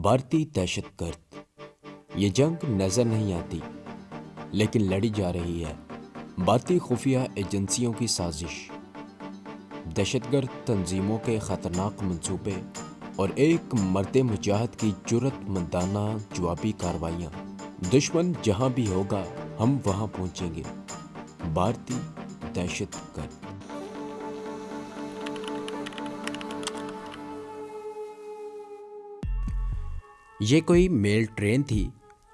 भारतीय दहशतगर्द। ये जंग नजर नहीं आती लेकिन लड़ी जा रही है। भारतीय खुफिया एजेंसियों की साजिश, दहशतगर्द तंजीमों के खतरनाक मंसूबे और एक मर्द मुजाहिद की जुर्रतमंदाना जवाबी कार्रवाइयाँ। दुश्मन जहाँ भी होगा हम वहाँ पहुँचेंगे। भारतीय दहशतगर्द। ये कोई मेल ट्रेन थी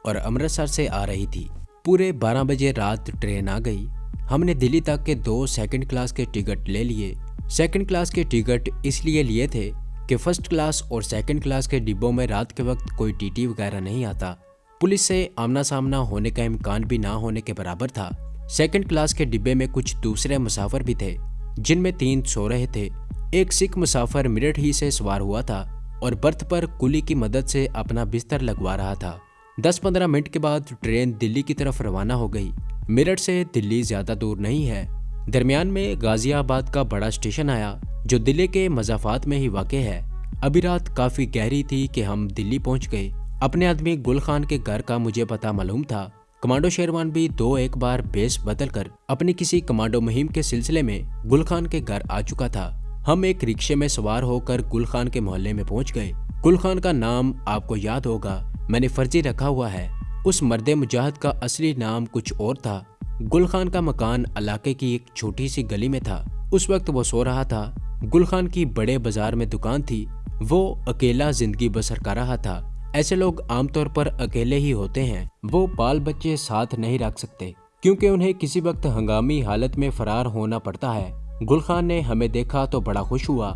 और अमृतसर से आ रही थी। पूरे 12 बजे रात ट्रेन आ गई। हमने दिल्ली तक के 2 सेकंड क्लास के टिकट ले लिए। सेकंड क्लास के टिकट इसलिए लिए थे कि फर्स्ट क्लास और सेकंड क्लास के डिब्बों में रात के वक्त कोई टीटी वगैरह नहीं आता। पुलिस से आमना सामना होने का इम्कान भी ना होने के बराबर था। सेकंड क्लास के डिब्बे में कुछ दूसरे मुसाफिर भी थे जिनमें 3 सो रहे थे। एक सिख मुसाफिर मिनट ही से सवार हुआ था और बर्थ पर कुली की मदद से अपना बिस्तर लगवा रहा था। 10-15 मिनट के बाद ट्रेन दिल्ली की तरफ रवाना हो गई। मेरठ से दिल्ली ज्यादा दूर नहीं है। दरमियान में गाजियाबाद का बड़ा स्टेशन आया जो दिल्ली के मज़ाफात में ही वाक़ है। अभी रात काफी गहरी थी कि हम दिल्ली पहुंच गए। अपने आदमी गुल खान के घर का मुझे पता मालूम था। कमांडो शेरवान भी 2-1 बार बेस बदल कर अपनी किसी कमांडो मुहिम के सिलसिले में गुल खान के घर आ चुका था। हम एक रिक्शे में सवार होकर गुल खान के मोहल्ले में पहुंच गए। गुल खान का नाम आपको याद होगा, मैंने फर्जी रखा हुआ है। उस मर्द मुजाहिद का असली नाम कुछ और था। गुल खान का मकान इलाके की एक छोटी सी गली में था। उस वक्त वो सो रहा था। गुल खान की बड़े बाजार में दुकान थी। वो अकेला जिंदगी बसर कर रहा था। ऐसे लोग आमतौर पर अकेले ही होते हैं। वो बाल बच्चे साथ नहीं रख सकते क्योंकि उन्हें किसी वक्त हंगामी हालत में फरार होना पड़ता है। गुल खान ने हमें देखा तो बड़ा खुश हुआ।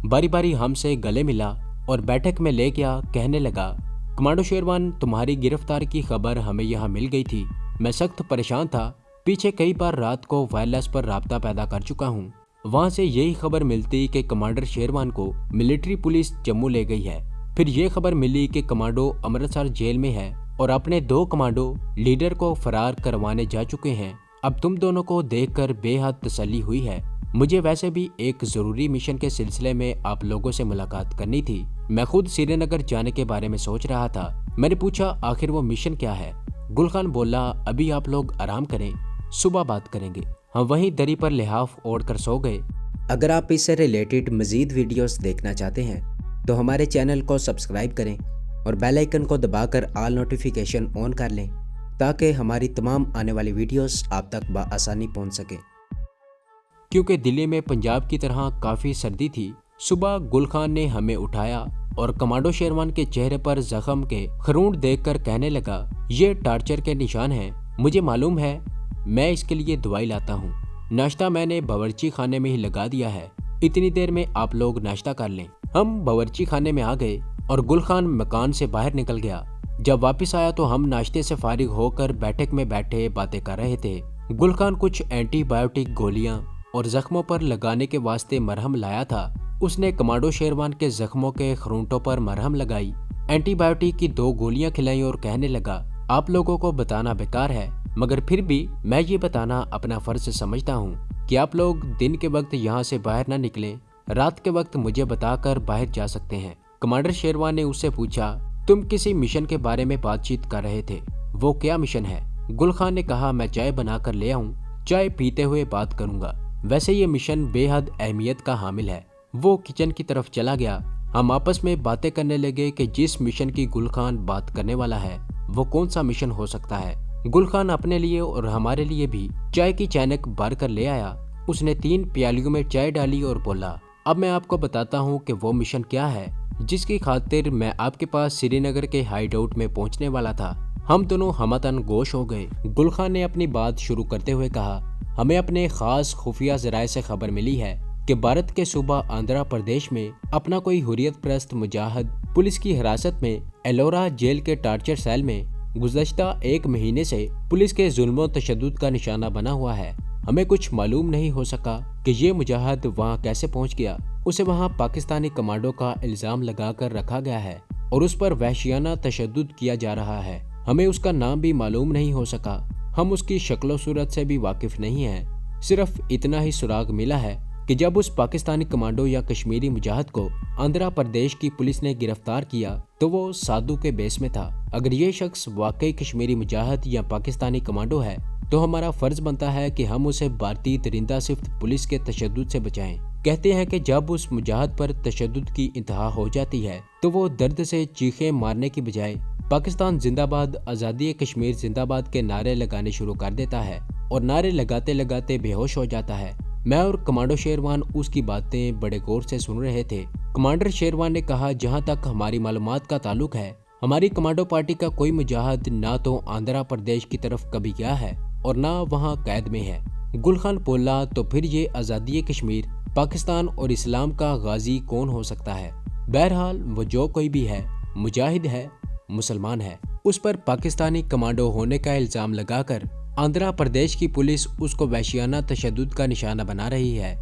बारी बारी हमसे गले मिला और बैठक में ले गया। कहने लगा, कमांडो शेरवान, तुम्हारी गिरफ्तारी की खबर हमें यहाँ मिल गई थी। मैं सख्त परेशान था। पीछे कई बार रात को वायरलेस पर राब्ता पैदा कर चुका हूँ। वहाँ से यही खबर मिलती कि कमांडर शेरवान को मिलिट्री पुलिस जम्मू ले गई है। फिर ये खबर मिली कि कमांडो अमृतसर जेल में है और अपने 2 कमांडो लीडर को फरार करवाने जा चुके हैं। अब तुम दोनों को देखकर बेहद तसल्ली हुई है। मुझे वैसे भी एक जरूरी मिशन के सिलसिले में आप लोगों से मुलाकात करनी थी। मैं खुद श्रीनगर जाने के बारे में सोच रहा था। मैंने पूछा, आखिर वो मिशन क्या है? गुल खान बोला, अभी आप लोग आराम करें, सुबह बात करेंगे। हम वहीं दरी पर लिहाफ ओढ़ कर सो गए। अगर आप इससे रिलेटेड मजीद वीडियोस देखना चाहते हैं तो हमारे चैनल को सब्सक्राइब करें और बेल आइकन को दबाकर ऑल नोटिफिकेशन ऑन कर लें ताकि हमारी तमाम आने वाली वीडियोस आप तक बआसानी पहुंच सके। क्योंकि दिल्ली में पंजाब की तरह काफी सर्दी थी। सुबह गुल खान ने हमें उठाया और कमांडो शेरवान के चेहरे पर जख्म के खरूंट देखकर कहने लगा, ये टार्चर के निशान हैं। मुझे मालूम है, मैं इसके लिए दवाई लाता हूँ। नाश्ता मैंने बावर्ची खाने में ही लगा दिया है। इतनी देर में आप लोग नाश्ता कर लें। हम बावर्ची खाने में आ गए और गुल खान मकान से बाहर निकल गया। जब वापस आया तो हम नाश्ते से फारिग होकर बैठक में बैठे बातें कर रहे थे। गुल खान कुछ एंटीबायोटिक गोलियां और जख्मों पर लगाने के वास्ते मरहम लाया था। उसने कमांडो शेरवान के जख्मों के खरूंटों पर मरहम लगाई, एंटीबायोटिक की 2 गोलियां खिलाई और कहने लगा, आप लोगों को बताना बेकार है मगर फिर भी मैं ये बताना अपना फर्ज समझता हूँ कि आप लोग दिन के वक्त यहाँ से बाहर ना निकलें। रात के वक्त मुझे बताकर बाहर जा सकते हैं। कमांडर शेरवान ने उससे पूछा, तुम किसी मिशन के बारे में बातचीत कर रहे थे, वो क्या मिशन है? गुल खान ने कहा, मैं चाय बनाकर ले आऊं, चाय पीते हुए बात करूंगा। वैसे ये मिशन बेहद अहमियत का हामिल है। वो किचन की तरफ चला गया। हम आपस में बातें करने लगे कि जिस मिशन की गुल खान बात करने वाला है वो कौन सा मिशन हो सकता है। गुल खान अपने लिए और हमारे लिए भी चाय की चैनक भर कर ले आया। उसने 3 प्यालियों में चाय डाली और बोला, अब मैं आपको बताता हूँ कि वो मिशन क्या है जिसकी खातिर मैं आपके पास श्रीनगर के हाइड आउट में पहुँचने वाला था। हम दोनों हमतन गोश हो गए। गुल खान ने अपनी बात शुरू करते हुए कहा, हमें अपने खास खुफिया जराये से खबर मिली है कि भारत के सूबा आंध्र प्रदेश में अपना कोई हुर्रियत परस्त मुजाहिद पुलिस की हिरासत में एलोरा जेल के टार्चर सेल में गुज़श्ता 1 महीने से पुलिस के जुल्म तशद्दुद का निशाना बना हुआ है। हमें कुछ मालूम नहीं हो सका कि ये मुजाहिद वहाँ कैसे पहुँच गया। उसे वहाँ पाकिस्तानी कमांडो का इल्जाम लगाकर रखा गया है और उस पर वहशियाना तशद्दुद किया जा रहा है। हमें उसका नाम भी मालूम नहीं हो सका। हम उसकी शक्लो सूरत से भी वाकिफ नहीं हैं। सिर्फ इतना ही सुराग मिला है कि जब उस पाकिस्तानी कमांडो या कश्मीरी मुजाहिद को आंध्र प्रदेश की पुलिस ने गिरफ्तार किया तो वो साधु के बेस में था। अगर ये शख्स वाकई कश्मीरी मुजाहिद या पाकिस्तानी कमांडो है तो हमारा फर्ज बनता है कि हम उसे भारतीय दरिंदा सिफ्त पुलिस के तशद्दुद से बचाएं। कहते हैं कि जब उस मुजाहिद पर तशद्दुद की इंतहा हो जाती है तो वो दर्द से चीखें मारने की बजाय पाकिस्तान जिंदाबाद, आज़ादी कश्मीर जिंदाबाद के नारे लगाने शुरू कर देता है और नारे लगाते लगाते बेहोश हो जाता है। मैं और कमांडो शेरवान उसकी बातें बड़े गौर से सुन रहे थे। कमांडर शेरवान ने कहा, जहां तक हमारी मालूमात का ताल्लुक है, हमारी कमांडो पार्टी का कोई मुजाहिद ना तो आंध्र प्रदेश की तरफ कभी गया है और ना वहां कैद में है। गुल खान बोला, तो फिर ये आज़ादी कश्मीर, पाकिस्तान और इस्लाम का गाजी कौन हो सकता है? बहरहाल वो जो कोई भी है, मुजाहिद है, मुसलमान है। उस पर पाकिस्तानी कमांडो होने का इल्जाम लगाकर आंध्र प्रदेश की पुलिस उसको वहशियाना तशद्दुद का निशाना बना रही है।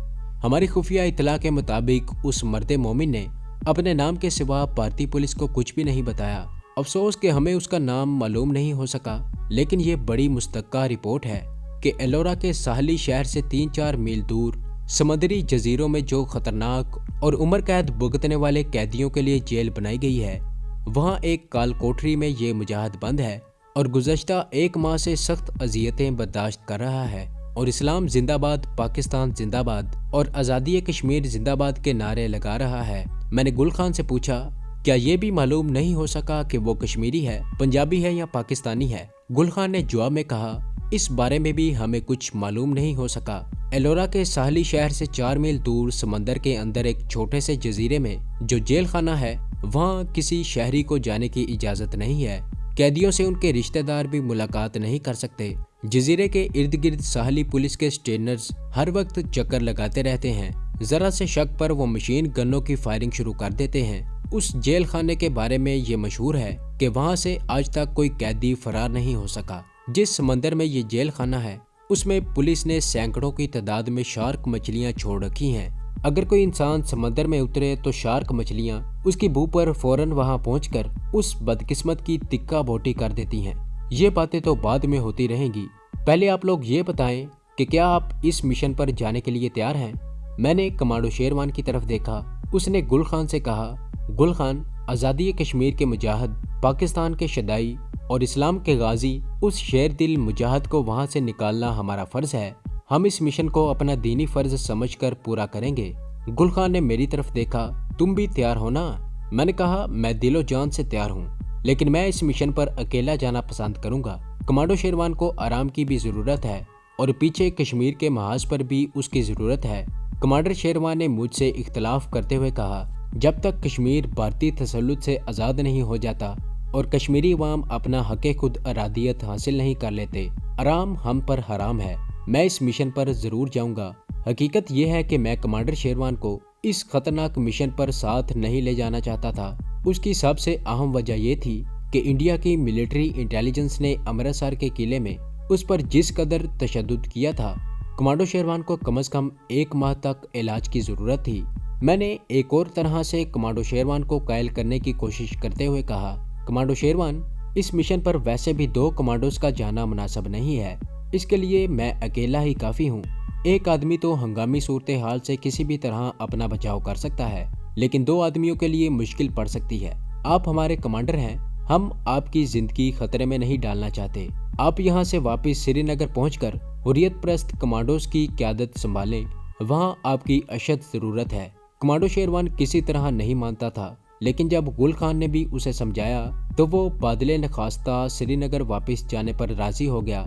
हमारी खुफिया इत्तला के मुताबिक उस मर्द मोमिन ने अपने नाम के सिवा भारतीय पुलिस को कुछ भी नहीं बताया। अफसोस कि हमें उसका नाम मालूम नहीं हो सका, लेकिन ये बड़ी मुस्तक्का रिपोर्ट है कि एलोरा के साहली शहर से 3-4 मील दूर समुद्री जजीरों में जो खतरनाक और उम्र कैद भुगतने वाले कैदियों के लिए जेल बनाई गई है, वहाँ एक काल कोठरी में ये मुजाहिद बंद है और गुज़श्ता 1 माह से सख्त अजियतें बर्दाश्त कर रहा है और इस्लाम जिंदाबाद, पाकिस्तान जिंदाबाद और आज़ादी कश्मीर जिंदाबाद के नारे लगा रहा है। मैंने गुल खान से पूछा, क्या ये भी मालूम नहीं हो सका कि वो कश्मीरी है, पंजाबी है या पाकिस्तानी है? गुल खान ने जवाब में कहा, इस बारे में भी हमें कुछ मालूम नहीं हो सका। एलोरा के साहली शहर से 4 मील दूर समंदर के अंदर एक छोटे से जजीरे में जो जेल खाना है, वहाँ किसी शहरी को जाने की इजाज़त नहीं है। कैदियों से उनके रिश्तेदार भी मुलाकात नहीं कर सकते। जजीरे के इर्द गिर्द साहली पुलिस के स्टेनर्स हर वक्त चक्कर लगाते रहते हैं। जरा से शक पर वो मशीन गन्नों की फायरिंग शुरू कर देते हैं। उस जेल खाने के बारे में ये मशहूर है कि वहाँ से आज तक कोई कैदी फरार नहीं हो सका। जिस समंदर में ये जेल खाना है, उसमें पुलिस ने सैकड़ों की तादाद में शार्क मछलियाँ छोड़ रखी हैं। अगर कोई इंसान समंदर में उतरे तो शार्क मछलियाँ उसकी बू पर फौरन वहां पहुंचकर उस बदकिस्मत की तिक्का बोटी कर देती हैं। ये बातें तो बाद में होती रहेंगी, पहले आप लोग ये बताएं कि क्या आप इस मिशन पर जाने के लिए तैयार हैं? मैंने कमांडो शेरवान की तरफ देखा। उसने गुल खान से कहा, गुल खान, आज़ादी कश्मीर के मुजाहिद, पाकिस्तान के शदाई और इस्लाम के गाजी उस शेर दिल मुजाहिद को वहाँ से निकालना हमारा फर्ज है। हम इस मिशन को अपना दीनी फर्ज समझकर पूरा करेंगे। गुल खान ने मेरी तरफ देखा, तुम भी तैयार हो ना? मैंने कहा, मैं दिलो जान से तैयार हूँ, लेकिन मैं इस मिशन पर अकेला जाना पसंद करूंगा। कमांडो शेरवान को आराम की भी जरूरत है और पीछे कश्मीर के महाज पर भी उसकी जरूरत है। कमांडर शेरवान ने मुझसे इख्तलाफ करते हुए कहा, जब तक कश्मीर भारतीय तसल्लुत से आज़ाद नहीं हो जाता और कश्मीरी अवाम अपना हक़े खुद अरादियत हासिल नहीं कर लेते, आराम हम पर हराम है। मैं इस मिशन पर जरूर जाऊंगा। हकीकत यह है कि मैं कमांडर शेरवान को इस खतरनाक मिशन पर साथ नहीं ले जाना चाहता था। उसकी सबसे अहम वजह यह थी कि इंडिया की मिलिट्री इंटेलिजेंस ने अमृतसर के किले में उस पर जिस कदर तशद्दुद किया था, कमांडो शेरवान को कम से कम 1 माह तक इलाज की जरूरत थी। मैंने एक और तरह से कमांडो शेरवान को कायल करने की कोशिश करते हुए कहा, कमांडो शेरवान, इस मिशन पर वैसे भी 2 कमांडोज का जाना मुनासिब नहीं है। इसके लिए मैं अकेला ही काफ़ी हूँ। एक आदमी तो हंगामी सूरत हाल से किसी भी तरह अपना बचाव कर सकता है, लेकिन 2 आदमियों के लिए मुश्किल पड़ सकती है। आप हमारे कमांडर हैं, हम आपकी जिंदगी खतरे में नहीं डालना चाहते। आप यहाँ से वापस श्रीनगर पहुँचकर हुर्रियत परस्त कमांडोज की क़यादत संभालें, वहाँ आपकी अशद ज़रूरत है। कमांडो शेरवान किसी तरह नहीं मानता था, लेकिन जब गुल खान ने भी उसे समझाया तो वो बादले नखास्ता श्रीनगर वापस जाने पर राजी हो गया।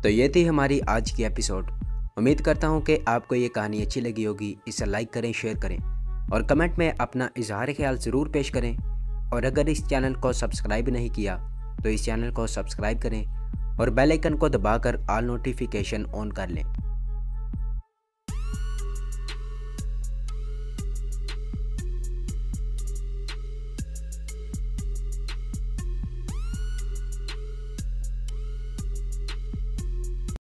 तो ये थी हमारी आज की एपिसोड। उम्मीद करता हूँ कि आपको ये कहानी अच्छी लगी होगी। इसे लाइक करें, शेयर करें और कमेंट में अपना इजहार ख्याल ज़रूर पेश करें। और अगर इस चैनल को सब्सक्राइब नहीं किया तो इस चैनल को सब्सक्राइब करें और बेल आइकन को दबाकर ऑल नोटिफिकेशन ऑन कर लें।